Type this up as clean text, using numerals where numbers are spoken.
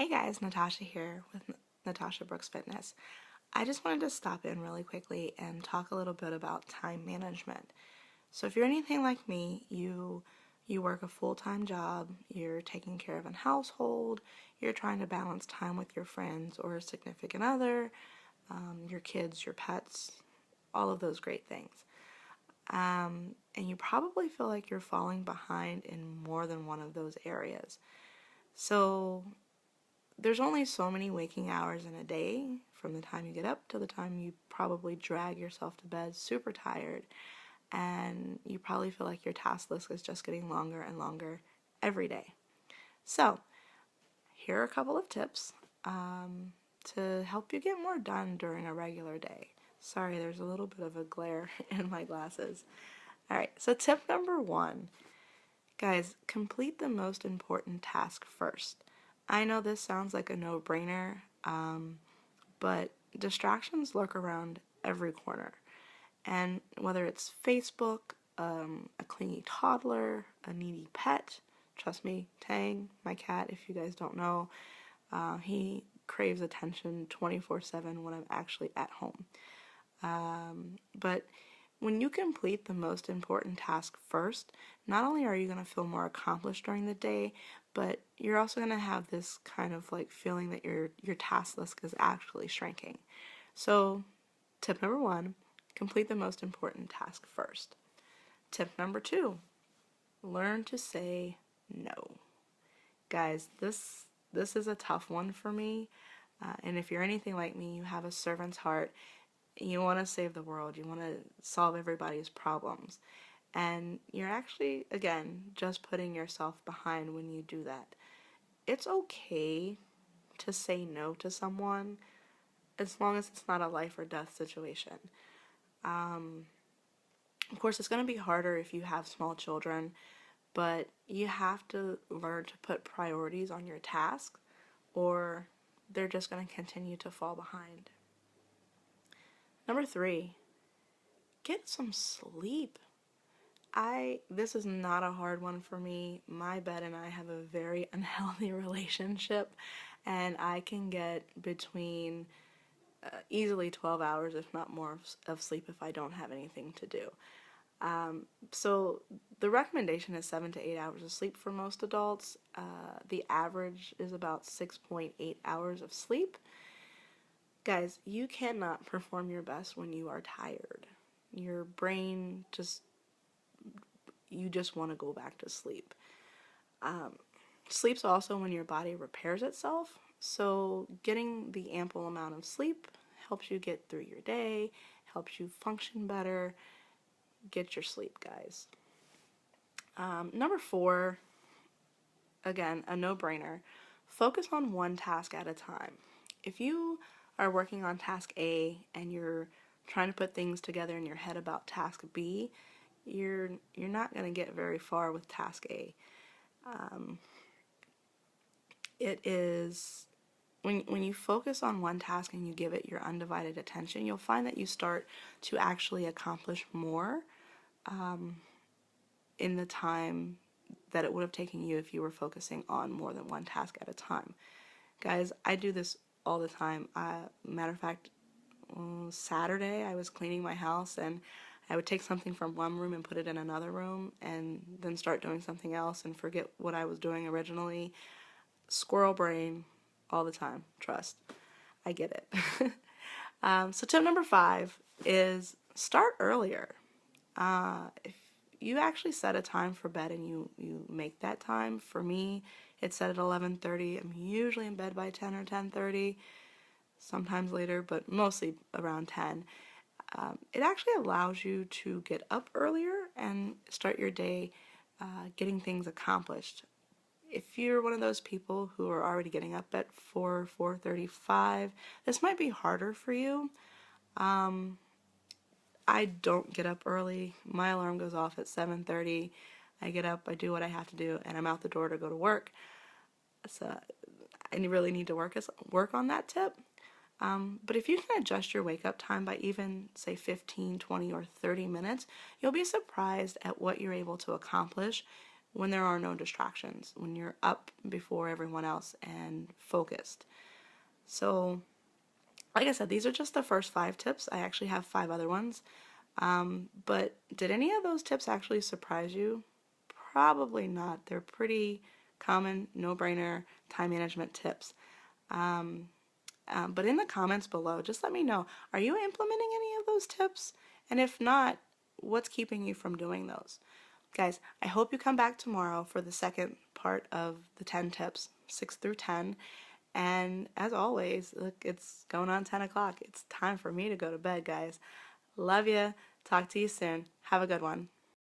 Hey guys, Natasha here with Natasha Brooks Fitness. I just wanted to stop in really quickly and talk a little bit about time management. So if you're anything like me, you work a full-time job, you're taking care of a household, you're trying to balance time with your friends or a significant other, your kids, your pets, all of those great things. And you probably feel like you're falling behind in more than one of those areas. So there's only so many waking hours in a day from the time you get up to the time you probably drag yourself to bed super tired, and you probably feel like your task list is just getting longer and longer every day. So here are a couple of tips to help you get more done during a regular day. Sorry, there's a little bit of a glare in my glasses. All right, so tip number one, guys, complete the most important task first. I know this sounds like a no-brainer, but distractions lurk around every corner. And whether it's Facebook, a clingy toddler, a needy pet, trust me, Tang, my cat, if you guys don't know, he craves attention 24/7 when I'm actually at home. But when you complete the most important task first, not only are you going to feel more accomplished during the day, but you're also going to have this kind of like feeling that your task list is actually shrinking. So, tip number one, complete the most important task first. Tip number two, learn to say no. Guys, this is a tough one for me. And if you're anything like me, you have a servant's heart. You want to save the world. You want to solve everybody's problems. And you're actually, again, just putting yourself behind when you do that. It's okay to say no to someone as long as it's not a life or death situation. Of course, it's going to be harder if you have small children, but you have to learn to put priorities on your task, or they're just going to continue to fall behind. Number three, get some sleep. This is not a hard one for me. My bed and I have a very unhealthy relationship, and I can get between easily 12 hours, if not more, of sleep if I don't have anything to do. So the recommendation is 7 to 8 hours of sleep for most adults. The average is about 6.8 hours of sleep. Guys, you cannot perform your best when you are tired. Your brain you just want to go back to sleep. Sleep's also when your body repairs itself. So getting the ample amount of sleep helps you get through your day, helps you function better. Get your sleep, guys. Number four, again, a no-brainer. Focus on one task at a time. If you are working on task A and you're trying to put things together in your head about task B, you're not going to get very far with task A. It is when you focus on one task and you give it your undivided attention, you'll find that you start to actually accomplish more in the time that it would have taken you if you were focusing on more than one task at a time. Guys, I do this all the time. Matter of fact, Saturday I was cleaning my house and I would take something from one room and put it in another room and then start doing something else and forget what I was doing originally. Squirrel brain all the time. Trust. I get it. So tip number five is start earlier. If you actually set a time for bed and you make that time, for me, it's set at 11:30. I'm usually in bed by 10 or 10:30, sometimes later, but mostly around 10. It actually allows you to get up earlier and start your day getting things accomplished. If you're one of those people who are already getting up at 4:35, this might be harder for you. I don't get up early. My alarm goes off at 7:30. I get up, I do what I have to do, and I'm out the door to go to work. So I really need to work on that tip. But if you can adjust your wake up time by even, say, 15, 20, or 30 minutes, you'll be surprised at what you're able to accomplish when there are no distractions, when you're up before everyone else and focused. So, like I said, these are just the first 5 tips. I actually have 5 other ones. But did any of those tips actually surprise you? Probably not. They're pretty common, no-brainer time management tips. But in the comments below, just let me know, are you implementing any of those tips? And if not, what's keeping you from doing those? Guys, I hope you come back tomorrow for the second part of the 10 tips, 6 through 10. And as always, look, it's going on 10 o'clock. It's time for me to go to bed, guys. Love ya. Talk to you soon. Have a good one.